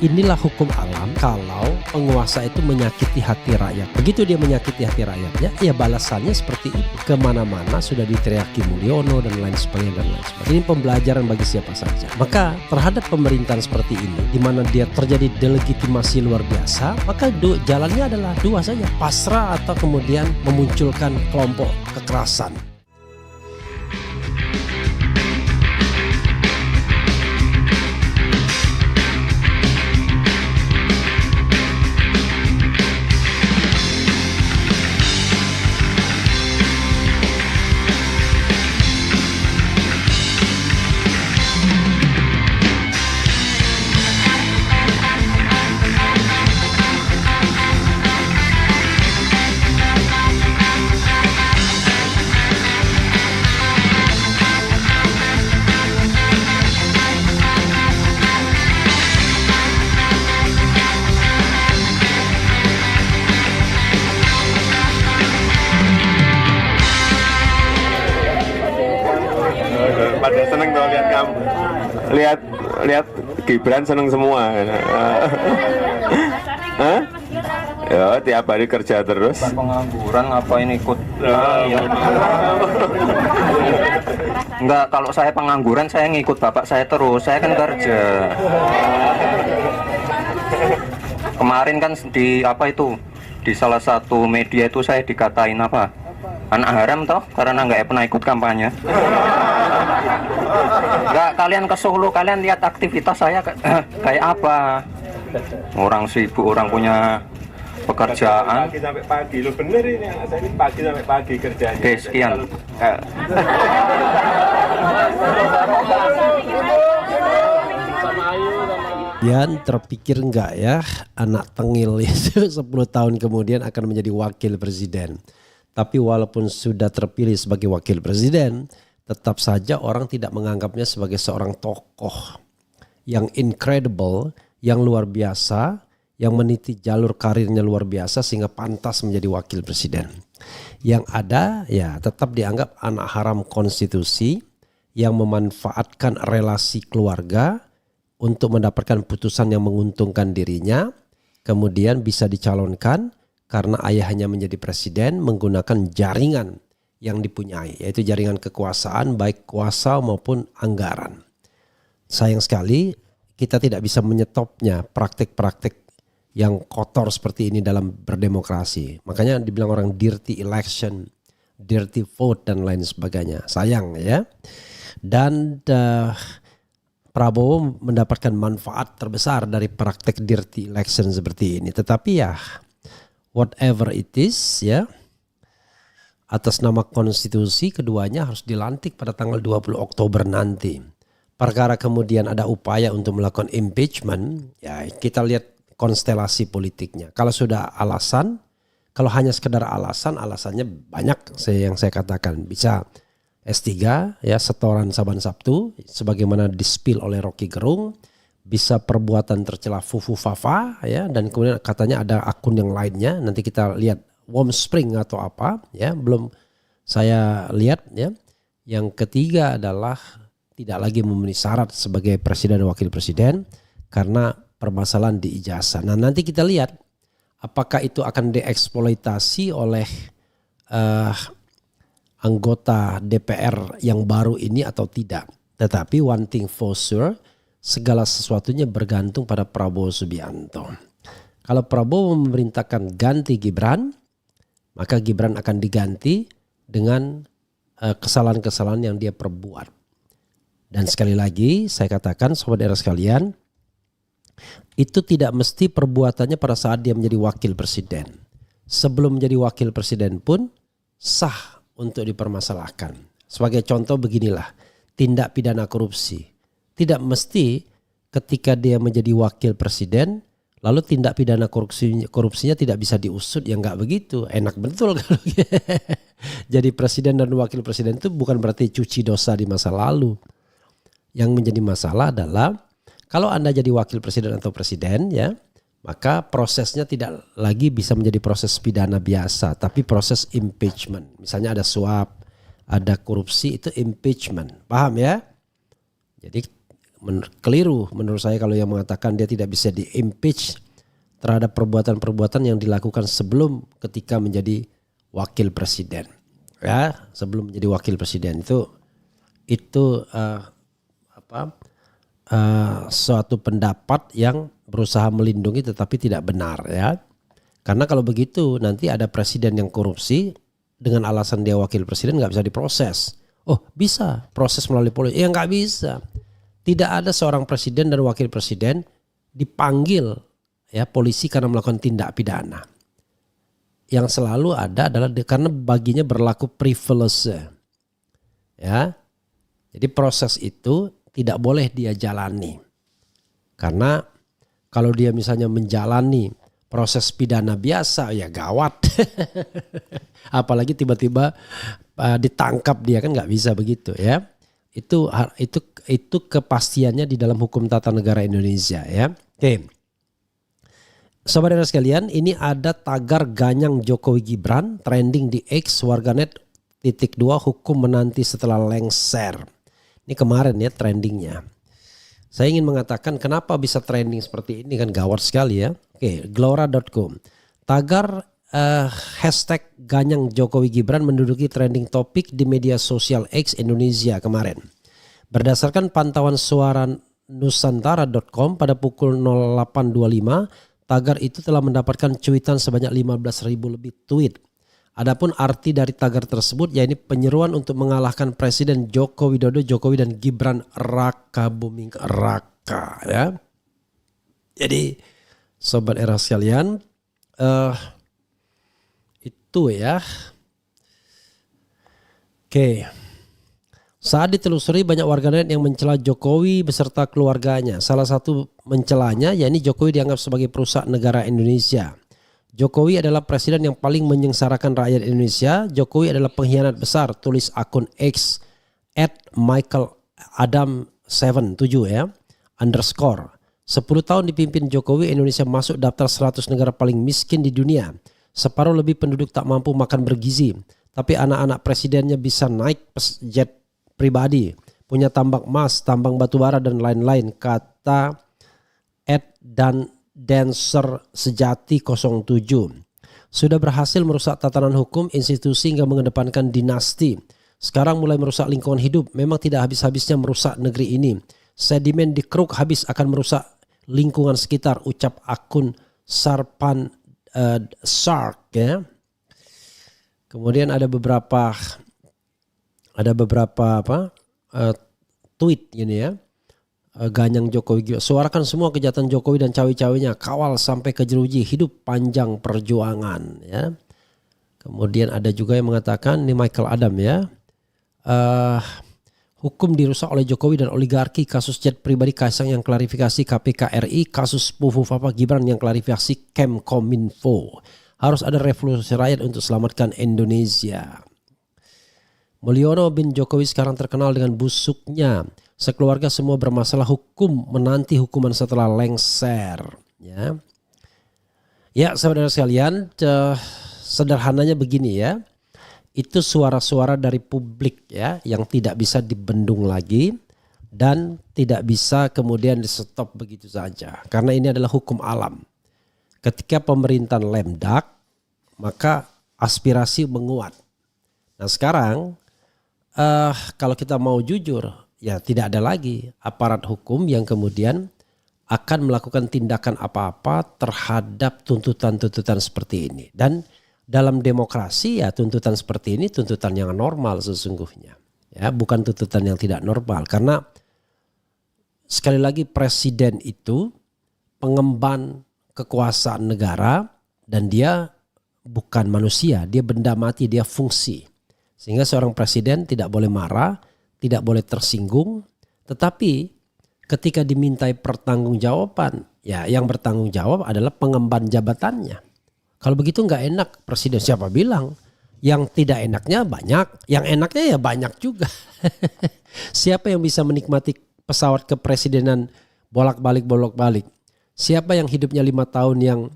inilah hukum alam kalau penguasa itu menyakiti hati rakyat. Begitu dia menyakiti hati rakyatnya, ya balasannya seperti itu. Kemana-mana sudah diteriaki Mulyono dan lain sebagainya dan lain sebagainya. Ini pembelajaran bagi siapa saja. Maka terhadap pemerintahan seperti ini, di mana dia terjadi delegitimasi luar biasa, maka jalannya adalah dua saja, pasrah atau kemudian memunculkan kelompok kekerasan. Pada seneng tuh lihat kamu, lihat Gibran seneng semua. Hah? Ya tiap hari kerja terus. Pengangguran ngapain ikut? Ya. Enggak, kalau saya pengangguran saya ngikut bapak saya terus. Saya kan kerja. Kemarin kan di apa itu, di salah satu media itu saya dikatain apa? Anak haram toh karena nggak pernah ikut kampanye. Nggak, kalian ke Solo, kalian lihat aktivitas saya kayak apa. Orang sibuk, orang punya pekerjaan. Pagi sampai pagi, lo bener ini, saya ini pagi sampai pagi kerjanya. Oke, sekian. Yan terpikir enggak ya anak tengil itu 10 tahun kemudian akan menjadi wakil presiden. Tapi walaupun sudah terpilih sebagai wakil presiden, tetap saja orang tidak menganggapnya sebagai seorang tokoh yang incredible, yang luar biasa, yang meniti jalur karirnya luar biasa sehingga pantas menjadi wakil presiden. Yang ada ya tetap dianggap anak haram konstitusi yang memanfaatkan relasi keluarga untuk mendapatkan putusan yang menguntungkan dirinya, kemudian bisa dicalonkan karena ayahnya menjadi presiden menggunakan jaringan yang dipunyai, yaitu jaringan kekuasaan baik kuasa maupun anggaran. Sayang sekali kita tidak bisa menyetopnya praktik-praktik yang kotor seperti ini dalam berdemokrasi. Makanya dibilang orang dirty election, dirty vote dan lain sebagainya. Sayang ya. Dan Prabowo mendapatkan manfaat terbesar dari praktik dirty election seperti ini. Tetapi ya whatever it is ya, atas nama konstitusi keduanya harus dilantik pada tanggal 20 Oktober nanti. Perkara kemudian ada upaya untuk melakukan impeachment, ya kita lihat konstelasi politiknya. Kalau sudah alasan, kalau hanya sekedar alasan, alasannya banyak yang saya katakan. Bisa S3 ya, setoran Saban Sabtu sebagaimana di-spill oleh Rocky Gerung. Bisa perbuatan tercela Fufu Fafa ya, dan kemudian katanya ada akun yang lainnya, nanti kita lihat Warm Spring atau apa ya, belum saya lihat ya. Yang ketiga adalah tidak lagi memenuhi syarat sebagai presiden dan wakil presiden karena permasalahan di ijazah. Nah nanti kita lihat apakah itu akan dieksploitasi oleh anggota DPR yang baru ini atau tidak. Tetapi one thing for sure, segala sesuatunya bergantung pada Prabowo Subianto. Kalau Prabowo memerintahkan ganti Gibran, maka Gibran akan diganti dengan kesalahan-kesalahan yang dia perbuat. Dan sekali lagi saya katakan sobat era sekalian, itu tidak mesti perbuatannya pada saat dia menjadi wakil presiden. Sebelum menjadi wakil presiden pun sah untuk dipermasalahkan. Sebagai contoh beginilah, tindak pidana korupsi. Tidak mesti ketika dia menjadi wakil presiden lalu tindak pidana korupsinya tidak bisa diusut, ya nggak begitu. Enak betul kalau jadi presiden dan wakil presiden itu bukan berarti cuci dosa di masa lalu. Yang menjadi masalah adalah kalau Anda jadi wakil presiden atau presiden ya, maka prosesnya tidak lagi bisa menjadi proses pidana biasa, tapi proses impeachment. Misalnya ada suap, ada korupsi, itu impeachment. Paham ya? Jadi keliru menurut saya kalau yang mengatakan dia tidak bisa di-impeach terhadap perbuatan-perbuatan yang dilakukan sebelum ketika menjadi wakil presiden. Ya, sebelum menjadi wakil presiden itu suatu pendapat yang berusaha melindungi tetapi tidak benar ya. Karena kalau begitu nanti ada presiden yang korupsi dengan alasan dia wakil presiden nggak bisa diproses. Oh bisa proses melalui polisi? Ya nggak bisa. Tidak ada seorang presiden dan wakil presiden dipanggil ya polisi karena melakukan tindak pidana. Yang selalu ada adalah karena baginya berlaku privilege. Ya. Jadi proses itu tidak boleh dia jalani. Karena kalau dia misalnya menjalani proses pidana biasa ya gawat. Apalagi tiba-tiba ditangkap dia kan nggak bisa begitu ya. Itu kepastiannya di dalam hukum tata negara Indonesia ya. Oke. Saudara sekalian, ini ada tagar ganyang Jokowi Gibran trending di X warganet _2 hukum menanti setelah lengser. Ini kemarin ya trendingnya. Saya ingin mengatakan kenapa bisa trending seperti ini kan gawat sekali ya. Oke, glora.com. Tagar hashtag ganyang Jokowi Gibran menduduki trending topik di media sosial X Indonesia kemarin. Berdasarkan pantauan suara nusantara.com pada pukul 08.25, tagar itu telah mendapatkan cuitan sebanyak 15.000 lebih tweet. Adapun arti dari tagar tersebut yaitu penyeruan untuk mengalahkan Presiden Joko Widodo, Jokowi dan Gibran Raka Buming Raka ya. Jadi sobat era sekalian itu ya. Oke. Saat ditelusuri banyak warganet yang mencela Jokowi beserta keluarganya. Salah satu mencelanya yakni Jokowi dianggap sebagai perusak negara Indonesia. Jokowi adalah presiden yang paling menyengsarakan rakyat Indonesia. Jokowi adalah pengkhianat besar, tulis akun X @michaeladam77 ya _ 10 tahun dipimpin Jokowi, Indonesia masuk daftar 100 negara paling miskin di dunia. Separuh lebih penduduk tak mampu makan bergizi. Tapi anak-anak presidennya bisa naik jet pribadi, punya tambang emas, tambang batubara dan lain-lain, kata dan Dancer Sejati 07. Sudah berhasil merusak tatanan hukum, institusi hingga mengedepankan dinasti. Sekarang mulai merusak lingkungan hidup. Memang tidak habis-habisnya merusak negeri ini. Sedimen dikeruk habis akan merusak lingkungan sekitar, ucap akun Sarpan Sark ya. Kemudian ada beberapa tweet ini ya. Ganyang Jokowi, suarakan semua kejahatan Jokowi dan cawe-cawenya, kawal sampai ke jeruji, hidup panjang perjuangan ya. Kemudian ada juga yang mengatakan, ini Michael Adam ya, hukum dirusak oleh Jokowi dan oligarki, kasus jet pribadi Kaisang yang klarifikasi KPK RI, kasus Pufu Papa Gibran yang klarifikasi Kemkominfo. Harus ada revolusi rakyat untuk selamatkan Indonesia. Mulyono bin Jokowi sekarang terkenal dengan busuknya. Sekeluarga semua bermasalah hukum, menanti hukuman setelah lengser. Ya saudara sekalian, sederhananya begini ya. Itu suara-suara dari publik ya, yang tidak bisa dibendung lagi dan tidak bisa kemudian di stop begitu saja. Karena ini adalah hukum alam. Ketika pemerintahan lemdak, maka aspirasi menguat. Nah sekarang kalau kita mau jujur, ya tidak ada lagi aparat hukum yang kemudian akan melakukan tindakan apa-apa terhadap tuntutan-tuntutan seperti ini. Dan dalam demokrasi ya tuntutan seperti ini tuntutan yang normal sesungguhnya. Ya, bukan tuntutan yang tidak normal. Karena sekali lagi presiden itu pengemban kekuasaan negara dan dia bukan manusia, dia benda mati, dia fungsi. Sehingga seorang presiden tidak boleh marah, tidak boleh tersinggung, tetapi ketika dimintai pertanggungjawaban, ya yang bertanggung jawab adalah pengemban jabatannya. Kalau begitu nggak enak, presiden siapa bilang? Yang tidak enaknya banyak, yang enaknya ya banyak juga. Siapa yang bisa menikmati pesawat kepresidenan bolak-balik? Siapa yang hidupnya 5 tahun yang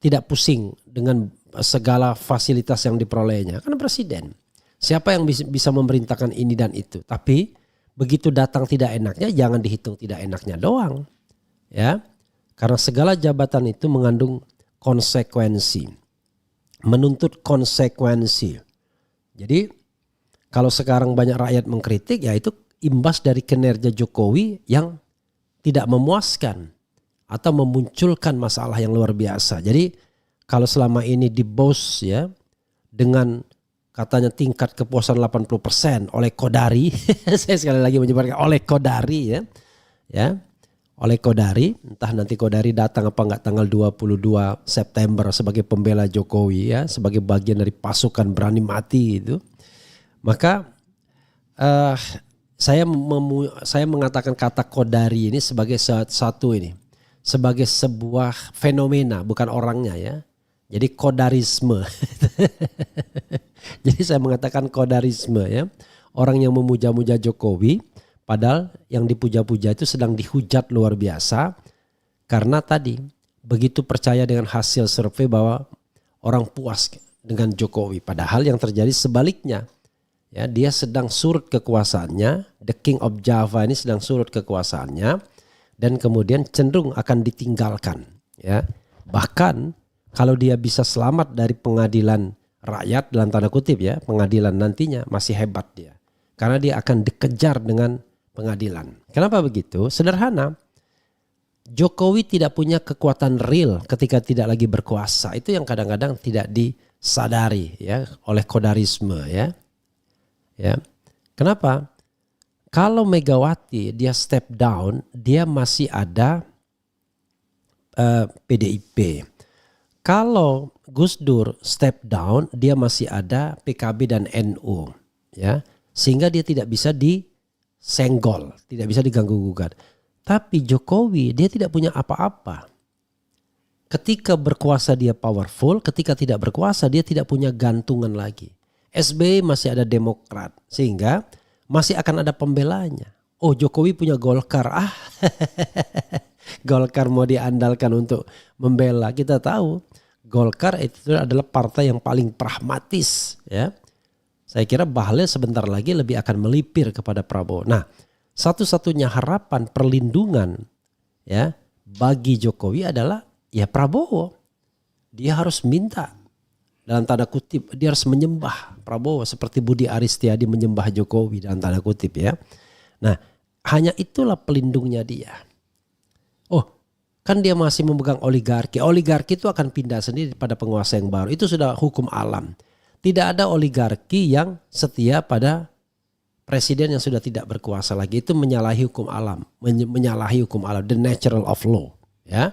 tidak pusing dengan segala fasilitas yang diperolehnya? Kan presiden. Siapa yang bisa memerintahkan ini dan itu? Tapi begitu datang tidak enaknya jangan dihitung tidak enaknya doang. Ya. Karena segala jabatan itu mengandung konsekuensi. Menuntut konsekuensi. Jadi kalau sekarang banyak rakyat mengkritik ya itu imbas dari kinerja Jokowi yang tidak memuaskan atau memunculkan masalah yang luar biasa. Jadi kalau selama ini di BOS ya dengan katanya tingkat kepuasan 80% oleh Kodari, saya sekali lagi menyebarkan oleh Kodari ya, oleh Kodari, entah nanti Kodari datang apa enggak tanggal 22 September sebagai pembela Jokowi ya, sebagai bagian dari pasukan berani mati itu, maka saya mengatakan kata Kodari ini sebagai sebagai sebuah fenomena bukan orangnya ya. Jadi kodarisme. Jadi saya mengatakan kodarisme ya. Orang yang memuja-muja Jokowi padahal yang dipuja-puja itu sedang dihujat luar biasa. Karena tadi begitu percaya dengan hasil survei bahwa orang puas dengan Jokowi. Padahal yang terjadi sebaliknya. Ya, dia sedang surut kekuasaannya. The King of Java ini sedang surut kekuasaannya. Dan kemudian cenderung akan ditinggalkan. Ya. Bahkan kalau dia bisa selamat dari pengadilan rakyat dalam tanda kutip ya, pengadilan nantinya masih hebat dia. Karena dia akan dikejar dengan pengadilan. Kenapa begitu? Sederhana. Jokowi tidak punya kekuatan real ketika tidak lagi berkuasa. Itu yang kadang-kadang tidak disadari ya oleh kodarisme ya. Ya. Kenapa? Kalau Megawati dia step down, dia masih ada PDIP. Kalau Gus Dur step down, dia masih ada PKB dan NU, ya, sehingga dia tidak bisa disenggol, tidak bisa diganggu-gugat. Tapi Jokowi dia tidak punya apa-apa. Ketika berkuasa dia powerful, ketika tidak berkuasa dia tidak punya gantungan lagi. SBY masih ada Demokrat, sehingga masih akan ada pembelanya. Oh, Jokowi punya Golkar, Golkar mau diandalkan untuk membela. Kita tahu Golkar itu adalah partai yang paling pragmatis ya. Saya kira Bahlil sebentar lagi lebih akan melipir kepada Prabowo. Nah, satu-satunya harapan perlindungan ya bagi Jokowi adalah ya Prabowo. Dia harus minta dalam tanda kutip, dia harus menyembah Prabowo seperti Budi Aristiadi menyembah Jokowi dalam tanda kutip ya. Nah, hanya itulah pelindungnya dia. Oh, kan dia masih memegang oligarki. Oligarki itu akan pindah sendiri pada penguasa yang baru. Itu sudah hukum alam. Tidak ada oligarki yang setia pada presiden yang sudah tidak berkuasa lagi. Itu menyalahi hukum alam. Menyalahi hukum alam. The natural of law. Ya.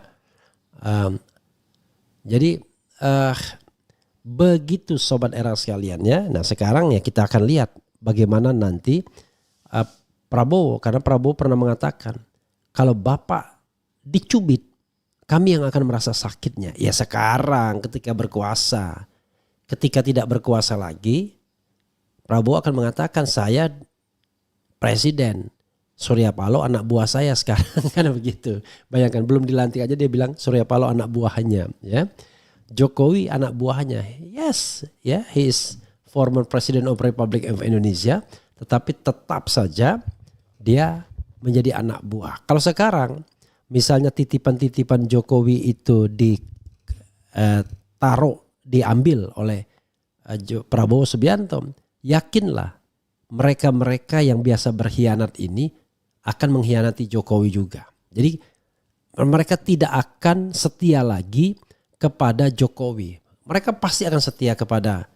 Jadi begitu sobat era sekalian ya. Nah sekarang ya kita akan lihat bagaimana nanti Prabowo. Karena Prabowo pernah mengatakan kalau Bapak dicubit, kami yang akan merasa sakitnya. Ya sekarang ketika berkuasa. Ketika tidak berkuasa lagi, Prabowo akan mengatakan saya presiden. Surya Paloh anak buah saya sekarang. Kan begitu. Bayangkan belum dilantik aja dia bilang Surya Paloh anak buahnya. Ya. Jokowi anak buahnya. Yes. Ya, he is former President of Republic of Indonesia. Tetapi tetap saja dia menjadi anak buah. Kalau sekarang misalnya titipan-titipan Jokowi itu diambil oleh Prabowo Subianto, yakinlah mereka-mereka yang biasa berkhianat ini akan mengkhianati Jokowi juga. Jadi mereka tidak akan setia lagi kepada Jokowi. Mereka pasti akan setia kepada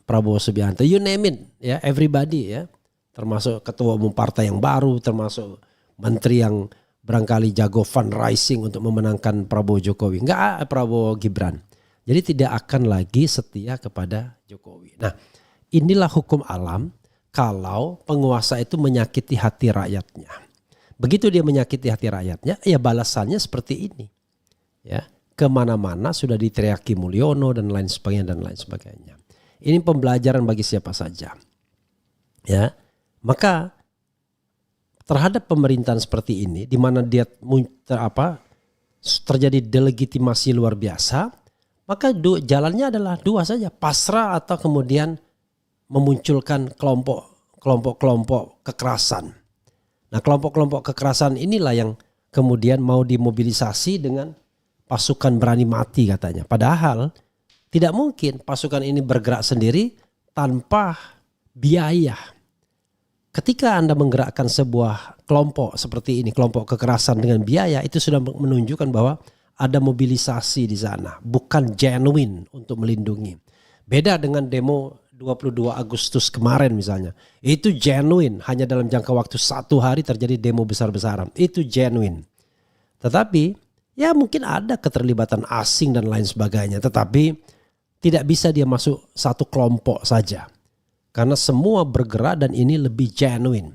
Prabowo Subianto. You name it, ya, everybody ya. Termasuk ketua umum partai yang baru, termasuk menteri yang barangkali jago fundraising untuk memenangkan Prabowo Jokowi. Enggak, Prabowo Gibran. Jadi tidak akan lagi setia kepada Jokowi. Nah, inilah hukum alam kalau penguasa itu menyakiti hati rakyatnya. Begitu dia menyakiti hati rakyatnya, ya balasannya seperti ini. Ya, kemana-mana sudah diteriaki Mulyono dan lain sebagainya. Ini pembelajaran bagi siapa saja. Ya, maka terhadap pemerintahan seperti ini, di mana dia terjadi delegitimasi luar biasa, maka jalannya adalah dua saja, pasrah atau kemudian memunculkan kelompok kelompok-kelompok kekerasan. Nah, kelompok-kelompok kekerasan inilah yang kemudian mau dimobilisasi dengan pasukan berani mati katanya. Padahal tidak mungkin pasukan ini bergerak sendiri tanpa biaya. Ketika Anda menggerakkan sebuah kelompok seperti ini, kelompok kekerasan dengan biaya, itu sudah menunjukkan bahwa ada mobilisasi di sana, bukan genuine untuk melindungi. Beda dengan demo 22 Agustus kemarin misalnya. Itu genuine, hanya dalam jangka waktu 1 hari terjadi demo besar-besaran. Itu genuine. Tetapi ya mungkin ada keterlibatan asing dan lain sebagainya. Tetapi tidak bisa dia masuk satu kelompok saja. Karena semua bergerak dan ini lebih genuine.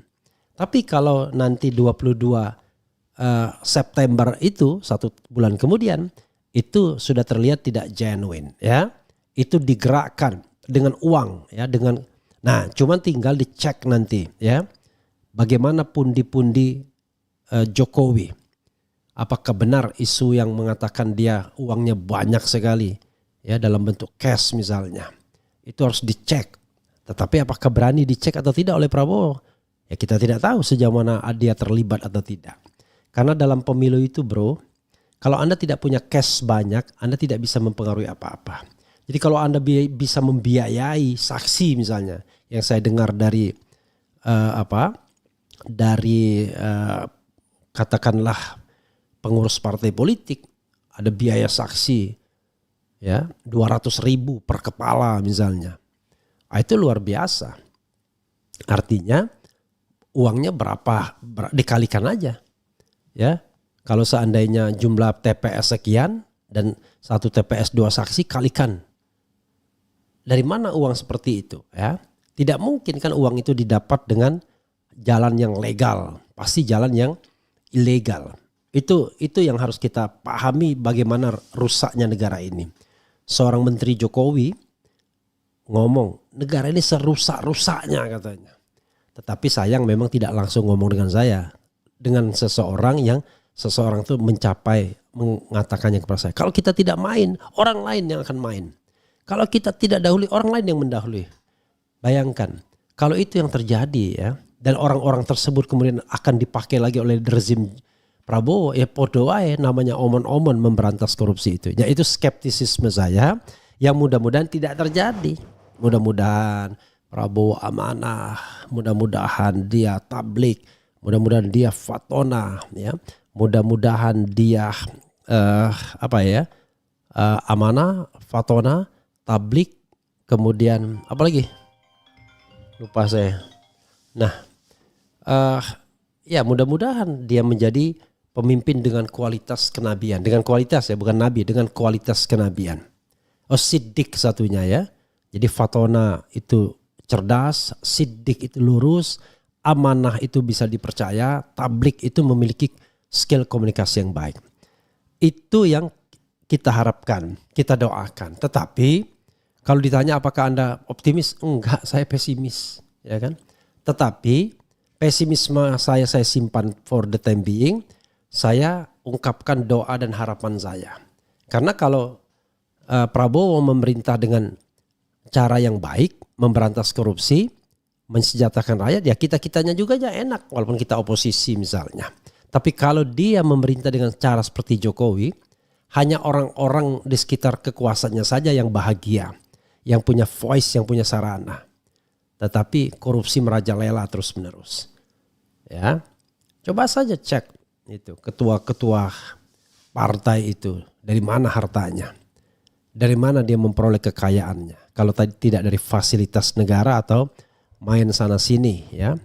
Tapi kalau nanti 22 September itu 1 bulan kemudian itu sudah terlihat tidak genuine ya. Itu digerakkan dengan uang ya, nah cuman tinggal dicek nanti ya. Bagaimana pundi-pundi Jokowi. Apakah benar isu yang mengatakan dia uangnya banyak sekali ya dalam bentuk cash misalnya. Itu harus dicek. Tetapi apakah berani dicek atau tidak oleh Prabowo? Ya kita tidak tahu sejauh mana dia terlibat atau tidak. Karena dalam pemilu itu bro, kalau Anda tidak punya cash banyak, Anda tidak bisa mempengaruhi apa-apa. Jadi kalau Anda bisa membiayai saksi misalnya, yang saya dengar dari katakanlah pengurus partai politik, ada biaya saksi ya 200.000 per kepala misalnya. Itu luar biasa. Artinya uangnya berapa dikalikan aja. Ya. Kalau seandainya jumlah TPS sekian dan 1 TPS 2 saksi kalikan. Dari mana uang seperti itu ya? Tidak mungkin kan uang itu didapat dengan jalan yang legal. Pasti jalan yang ilegal. Itu yang harus kita pahami bagaimana rusaknya negara ini. Seorang Menteri Jokowi ngomong negara ini serusak-rusaknya katanya. Tetapi sayang memang tidak langsung ngomong dengan saya. Dengan seseorang itu mengatakannya kepada saya. Kalau kita tidak main, orang lain yang akan main. Kalau kita tidak dahului, orang lain yang mendahului. Bayangkan kalau itu yang terjadi ya. Dan orang-orang tersebut kemudian akan dipakai lagi oleh rezim Prabowo. Ya podo wae namanya omon-omon memberantas korupsi itu. Ya itu skeptisisme saya yang mudah-mudahan tidak terjadi. Mudah-mudahan Prabowo amanah, mudah-mudahan dia tablik, mudah-mudahan dia fatona, ya, mudah-mudahan dia amanah, fatona, tablik, kemudian apa lagi? Lupa saya. Nah, ya mudah-mudahan dia menjadi pemimpin dengan kualitas kenabian, dengan kualitas ya bukan nabi, dengan kualitas kenabian. Siddiq satunya ya. Jadi fatona itu cerdas, siddiq itu lurus, amanah itu bisa dipercaya, tablik itu memiliki skill komunikasi yang baik. Itu yang kita harapkan, kita doakan. Tetapi kalau ditanya apakah Anda optimis? Enggak, saya pesimis, ya kan? Tetapi pesimisme saya simpan for the time being. Saya ungkapkan doa dan harapan saya. Karena kalau Prabowo memerintah dengan cara yang baik, memberantas korupsi, mensejahterakan rakyat, ya kita-kitanya juga aja enak walaupun kita oposisi misalnya. Tapi kalau dia memerintah dengan cara seperti Jokowi, hanya orang-orang di sekitar kekuasaannya saja yang bahagia, yang punya voice, yang punya sarana. Tetapi korupsi merajalela terus-menerus. Ya. Coba saja cek itu ketua-ketua partai itu, dari mana hartanya? Dari mana dia memperoleh kekayaannya? Kalau tadi tidak dari fasilitas negara atau main sana sini ya.